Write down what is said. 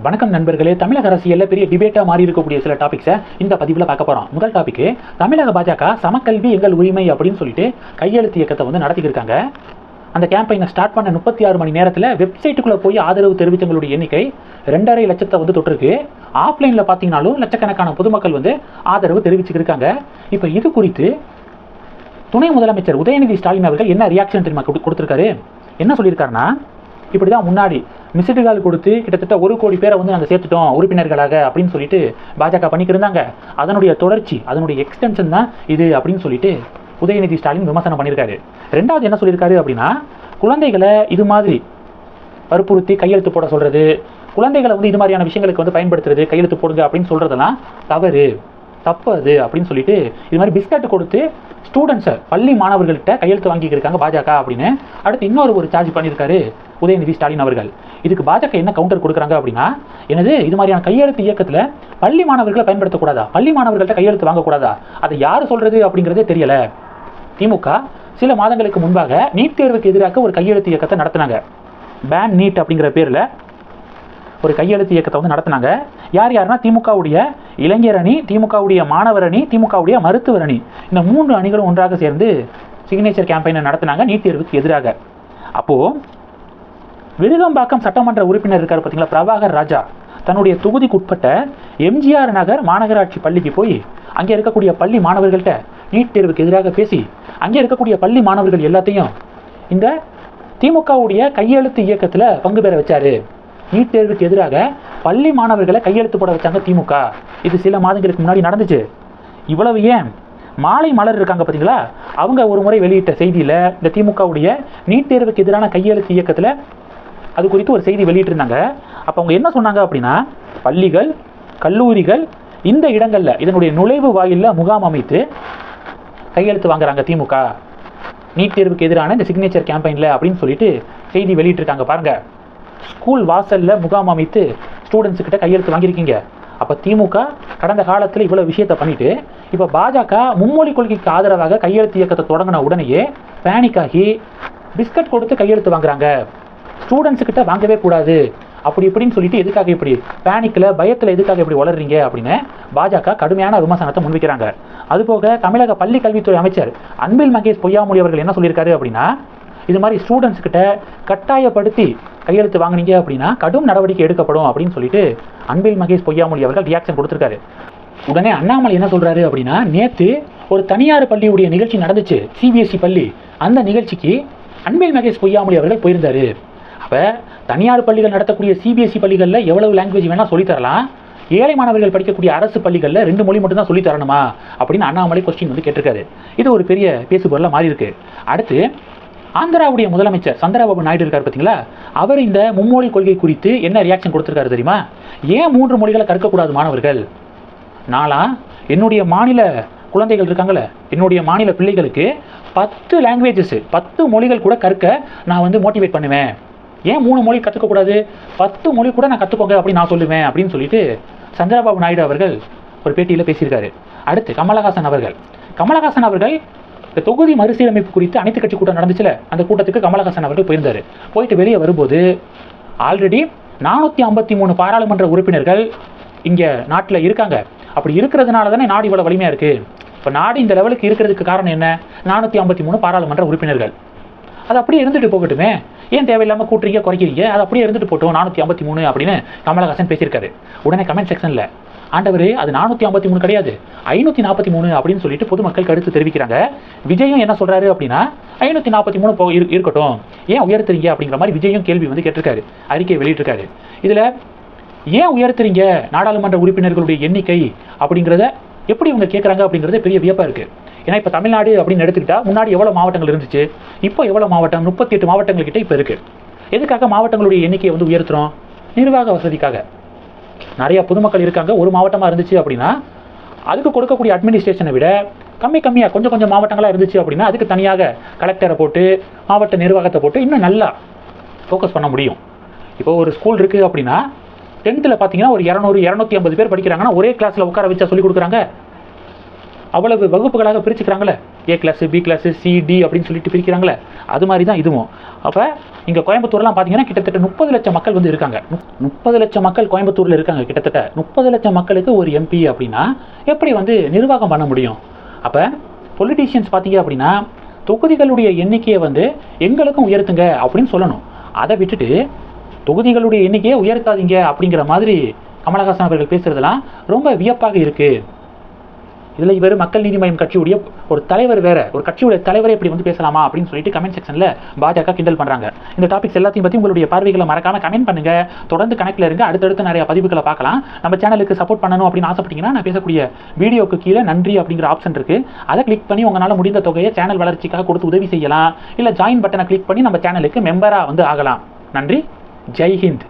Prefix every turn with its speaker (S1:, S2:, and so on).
S1: வணக்கம் நண்பர்களே. தமிழக அரசியலில் பெரிய டிபேட்டாக மாறி இருக்கக்கூடிய சில டாபிக்ஸை இந்த பதிவில் பார்க்க போகிறோம். முதல் டாபிக், தமிழக பாஜக சமக்கல்வி எங்கள் உரிமை அப்படின்னு சொல்லிட்டு கையெழுத்து இயக்கத்தை நடத்திக்கிருக்காங்க. அந்த கேம்பெயினை ஸ்டார்ட் பண்ண 36 மணி நேரத்தில் வெப்சைட்டுக்குள்ளே போய் ஆதரவு தெரிவித்தவங்களுடைய எண்ணிக்கை 2.5 லட்சத்தை தொட்டிருக்கு. ஆஃப்லைனில் பார்த்தீங்கன்னாலும் லட்சக்கணக்கான பொதுமக்கள் ஆதரவு தெரிவிச்சுக்கிருக்காங்க. இப்போ இது குறித்து துணை முதலமைச்சர் உதயநிதி ஸ்டாலின் அவர்கள் என்ன ரியாக்ஷன் தெரியுமா கொடுத்துருக்காரு? என்ன சொல்லியிருக்காருன்னா, இப்படி தான் முன்னாடி மிஸ்டு கால் கொடுத்து கிட்டத்தட்ட 1 கோடி பேரை நாங்கள் சேர்த்துட்டோம் உறுப்பினர்களாக அப்படின்னு சொல்லிட்டு பாஜக பண்ணிக்கிருந்தாங்க. அதனுடைய தொடர்ச்சி, அதனுடைய எக்ஸ்டென்ஷன் தான் இது அப்படின்னு சொல்லிட்டு உதயநிதி ஸ்டாலின் விமர்சனம் பண்ணியிருக்காரு. ரெண்டாவது என்ன சொல்லியிருக்காரு அப்படின்னா, குழந்தைகளை இது மாதிரி வற்புறுத்தி கையெழுத்து போட சொல்கிறது, குழந்தைகளை இது மாதிரியான விஷயங்களுக்கு பயன்படுத்துறது, கையெழுத்து போடுங்க அப்படின்னு சொல்கிறதெல்லாம் தப்பு அது அப்படின்னு சொல்லிட்டு இது மாதிரி பிஸ்கட் கொடுத்து ஸ்டூடெண்ட்ஸை, பள்ளி மாணவர்கள்ட்ட கையெழுத்து வாங்கிக்கிருக்காங்க பாஜக அப்படின்னு அடுத்து இன்னொரு சார்ஜ் பண்ணியிருக்காரு உதயநிதி ஸ்டாலின் அவர்கள். இதுக்கு பாஜக என்ன கவுண்டர் கொடுக்குறாங்க அப்படின்னா, எனது இது மாதிரியான கையெழுத்து இயக்கத்தில் பள்ளி மாணவர்களை பயன்படுத்தக்கூடாதா, பள்ளி மாணவர்கள்ட்ட கையெழுத்து வாங்கக்கூடாதா, அதை யார் சொல்கிறது அப்படிங்கிறதே தெரியலை. திமுக சில மாதங்களுக்கு முன்பாக நீட் தேர்வுக்கு எதிராக ஒரு கையெழுத்து இயக்கத்தை நடத்தினாங்க. பேன் நீட் அப்படிங்கிற பேரில் ஒரு கையெழுத்து இயக்கத்தை நடத்தினாங்க. யாருன்னா திமுகவுடைய இளைஞர் அணி, திமுகவுடைய மாணவர் அணி, திமுகவுடைய மருத்துவர் அணி, இந்த 3 அணிகளும் ஒன்றாக சேர்ந்து சிக்னேச்சர் கேம்பெயினை நடத்தினாங்க நீட் தேர்வுக்கு எதிராக. அப்போது விருகம்பாக்கம் சட்டமன்ற உறுப்பினர் இருக்கார் பார்த்தீங்களா, பிரபாகர் ராஜா, தன்னுடைய தொகுதிக்கு உட்பட்ட எம்ஜிஆர் நகர் மாநகராட்சி பள்ளிக்கு போய் அங்கே இருக்கக்கூடிய பள்ளி மாணவர்கள்ட்ட நீட் தேர்வுக்கு எதிராக பேசி அங்கே இருக்கக்கூடிய பள்ளி மாணவர்கள் எல்லாத்தையும் இந்த திமுகவுடைய கையெழுத்து இயக்கத்தில் பங்கு பெற வச்சாரு. நீட் தேர்வுக்கு எதிராக பள்ளி மாணவர்களை கையெழுத்து போட வச்சாங்க திமுக. இது சில மாதங்களுக்கு முன்னாடி நடந்துச்சு. இவ்வளவு ஏன், மாலை மலர் இருக்காங்க பார்த்தீங்களா, அவங்க ஒரு முறை வெளியிட்ட செய்தியில் இந்த திமுகவுடைய நீட் தேர்வுக்கு எதிரான கையெழுத்து இயக்கத்தில் அது குறித்து ஒரு செய்தி வெளியிட்டிருந்தாங்க. அப்போ அவங்க என்ன சொன்னாங்க அப்படின்னா, பள்ளிகள், கல்லூரிகள் இந்த இடங்களில் இதனுடைய நுழைவு வாயிலில் முகாம் அமைத்து கையெழுத்து வாங்குறாங்க திமுக நீட் தேர்வுக்கு எதிரான இந்த சிக்னேச்சர் கேம்பெயினில் அப்படின்னு சொல்லிட்டு செய்தி வெளியிட்டிருக்காங்க. பாருங்கள், ஸ்கூல் வாசலில் முகாம் அமைத்து ஸ்டூடெண்ட்ஸுக்கிட்ட கையெழுத்து வாங்கியிருக்கீங்க. அப்போ திமுக கடந்த காலத்தில் இவ்வளோ விஷயத்தை பண்ணிவிட்டு இப்போ பாஜக மும்மொழி கொள்கைக்கு ஆதரவாக கையெழுத்து இயக்கத்தை தொடங்கின உடனேயே பேனிக் ஆகி பிஸ்கட் கொடுத்து கையெழுத்து வாங்குறாங்க. ஸ்டூடெண்ட்ஸுக்கிட்ட வாங்கவே கூடாது அப்படி இப்படின்னு சொல்லிட்டு எதுக்காக இப்படி பேனிக்கில், பயத்தில் எதுக்காக இப்படி வளர்றீங்க அப்படின்னு பாஜக கடுமையான விமர்சனத்தை முன்வைக்கிறாங்க. அதுபோக தமிழக பள்ளி கல்வித்துறை அமைச்சர் அன்பில் மகேஷ் பொய்யாமொழி அவர்கள் என்ன சொல்லியிருக்காரு அப்படின்னா, இது மாதிரி ஸ்டூடெண்ட்ஸ் கிட்ட கட்டாயப்படுத்தி கையெழுத்து வாங்கினீங்க அப்படின்னா கடும் நடவடிக்கை எடுக்கப்படும் அப்படின்னு சொல்லிட்டு அன்பில் மகேஷ் பொய்யாமொழி அவர்கள் ரியாக்ஷன் கொடுத்துருக்காரு. உடனே அண்ணாமலை என்ன சொல்றாரு அப்படின்னா, நேற்று ஒரு தனியார் பள்ளியுடைய நிகழ்ச்சி நடந்துச்சு, சிபிஎஸ்இ பள்ளி. அந்த நிகழ்ச்சிக்கு அன்பில் மகேஷ் பொய்யாமொழி அவர்கள் போயிருந்தாரு. அப்போ தனியார் பள்ளிகள் நடத்தக்கூடிய சிபிஎஸ்இ பள்ளிகளில் எவ்வளவு லாங்குவேஜ் வேணால் சொல்லித்தரலாம், ஏழை மாணவர்கள் படிக்கக்கூடிய அரசு பள்ளிகளில் 2 மொழி மட்டும் தான் சொல்லித் தரணுமா அப்படின்னு அண்ணாமலை கொஸ்டின் கேட்டிருக்காரு. இது ஒரு பெரிய பேசுபொருளாக மாறி இருக்கு. அடுத்து ஆந்திராவுடைய முதலமைச்சர் சந்திரபாபு நாயுடு இருக்கார் பார்த்தீங்களா, அவர் இந்த மும்மொழி கொள்கை குறித்து என்ன ரியாக்ஷன் கொடுத்துருக்காரு தெரியுமா? ஏன் 3 மொழிகளை கற்கக்கூடாது மாணவர்கள்? என்னுடைய மாநில குழந்தைகள் இருக்காங்களே, என்னுடைய மாநில பிள்ளைகளுக்கு 10 லாங்குவேஜஸ், 10 மொழிகள் கூட கற்க நான் மோட்டிவேட் பண்ணுவேன். ஏன் 3 மொழி கற்றுக்கக்கூடாது, 10 மொழி கூட நான் கற்றுக்கோங்க அப்படின்னு நான் சொல்லுவேன் அப்படின்னு சொல்லிட்டு சந்திரபாபு நாயுடு அவர்கள் ஒரு பேட்டியில் பேசியிருக்காரு. அடுத்து கமலஹாசன் அவர்கள் இந்த தொகுதி மறுசீரமைப்பு குறித்து அனைத்து கட்சி கூட்டம் நடந்துச்சுல, அந்த கூட்டத்துக்கு கமலஹாசன் அவர்கள் போயிருந்தார். போயிட்டு வெளியே வரும்போது ஆல்ரெடி 453 பாராளுமன்ற உறுப்பினர்கள் இங்கே நாட்டில் இருக்காங்க. அப்படி இருக்கிறதுனால தானே நாடு இவ்வளோ வலிமையாக இருக்குது. இப்போ நாடு இந்த லெவலுக்கு இருக்கிறதுக்கு காரணம் என்ன? 453 பாராளுமன்ற உறுப்பினர்கள். அது அப்படியே இருந்துட்டு போகட்டுமே, ஏன் தேவையில்லாமல் கூட்டுறீங்க, குறைக்கிறீங்க, அது அப்படியே இருந்துட்டு போட்டோம் 453 அப்படின்னு கமலஹாசன் பேசியிருக்காரு. உடனே கமெண்ட் செக்ஷனில், ஆண்டவர் அது 453 கிடையாது 543 அப்படின்னு சொல்லிட்டு பொதுமக்கள் கருத்து தெரிவிக்கிறாங்க. விஜயும் என்ன சொல்றாரு அப்படின்னா, 543 இருக்கட்டும், ஏன் உயர்த்துறீங்க அப்படிங்கிற மாதிரி விஜயும் கேள்வி கேட்டிருக்காரு, அறிக்கையை வெளியிட்டிருக்காரு. இதில் ஏன் உயர்த்துறீங்க நாடாளுமன்ற உறுப்பினர்களுடைய எண்ணிக்கை அப்படிங்கிறத எப்படி இவங்க கேட்குறாங்க அப்படிங்கிறது பெரிய வியப்பாக இருக்குது. ஏன்னா இப்போ தமிழ்நாடு அப்படின்னு எடுத்துக்கிட்டா முன்னாடி எவ்வளோ மாவட்டங்கள் இருந்துச்சு, இப்போ எவ்வளோ மாவட்டம்? 38 மாவட்டங்கள் கிட்ட இப்போ இருக்குது. எதுக்காக மாவட்டங்களுடைய எண்ணிக்கையை உயர்த்துறோம்? நிர்வாக வசதிக்காக. நிறைய பொதுமக்கள் இருக்காங்க, ஒரு மாவட்டமாக இருந்துச்சு அப்படின்னா அதுக்கு கொடுக்கக்கூடிய அட்மினிஸ்ட்ரேஷனை விட கம்மியாக கொஞ்சம் மாவட்டங்களாக இருந்துச்சு அப்படின்னா அதுக்கு தனியாக கலெக்டரை போட்டு மாவட்ட நிர்வாகத்தை போட்டு இன்னும் நல்லா ஃபோக்கஸ் பண்ண முடியும். இப்போ ஒரு ஸ்கூல் இருக்குது அப்படின்னா 10th பார்த்தீங்கன்னா ஒரு 200-250 பேர் படிக்கிறாங்கன்னா ஒரே கிளாஸில் உட்கார வச்சா சொல்லிக் கொடுக்குறாங்க. அவ்வளவு வகுப்புகளாக பிரிச்சுக்கிறாங்களே. A class, B class, C, D அப்படின்னு சொல்லிட்டு பிரிக்கிறாங்களே, அது மாதிரி தான் இதுவும். அப்போ இங்கே கோயம்புத்தூர்லாம் பார்த்தீங்கன்னா கிட்டத்தட்ட 30 லட்சம் மக்கள் வந்து இருக்காங்க. 30 லட்சம் மக்கள் கோயம்புத்தூரில் இருக்காங்க. கிட்டத்தட்ட 30 லட்சம் மக்களுக்கு ஒரு எம்பி அப்படின்னா எப்படி வந்து நிர்வாகம் பண்ண முடியும்? அப்போ பொலிட்டீஷியன்ஸ் பார்த்தீங்க அப்படின்னா தொகுதிகளுடைய எண்ணிக்கையை வந்து எங்களுக்கும் உயர்த்துங்க அப்படின்னு சொல்லணும். அதை விட்டுட்டு தொகுதிகளுடைய எண்ணிக்கையை உயர்த்தாதீங்க அப்படிங்கிற மாதிரி கமலஹாசன் அவர்கள் பேசுறதெல்லாம் ரொம்ப வியப்பாக இருக்குது. இதில் இவர் மக்கள் நீதி மய்யம் கட்சியுடைய ஒரு தலைவர் வேற, ஒரு கட்சியுடைய தலைவரை இப்படி வந்து பேசலாமா அப்படின்னு சொல்லிட்டு கமெண்ட் செக்ஷனில் பாஜக கிண்டல் பண்ணுறாங்க. இந்த டாபிக்ஸ் எல்லாத்தையும் பற்றி உங்களுடைய பார்வைகளை மறக்காம கமெண்ட் பண்ணுங்க. தொடர்ந்து கணக்கில் இருங்க. அடுத்தடுத்து நிறைய பதிவுகளை பார்க்கலாம். நம்ம சேனலுக்கு சப்போர்ட் பண்ணணும் அப்படின்னு ஆசைப்பட்டீங்கன்னா நான் பேசக்கூடிய வீடியோக்கு கீழே நன்றி அப்படிங்கிற ஆப்ஷன் இருக்கு. அதை கிளிக் பண்ணி உங்களால் முடிந்த தொகையை சேனல் வளர்ச்சிக்காக கொடுத்து உதவி செய்யலாம். இல்லை ஜாயின் பட்டனை கிளிக் பண்ணி நம்ம சேனலுக்கு மெம்பராக வந்து ஆகலாம். நன்றி. ஜெய் ஹிந்த்.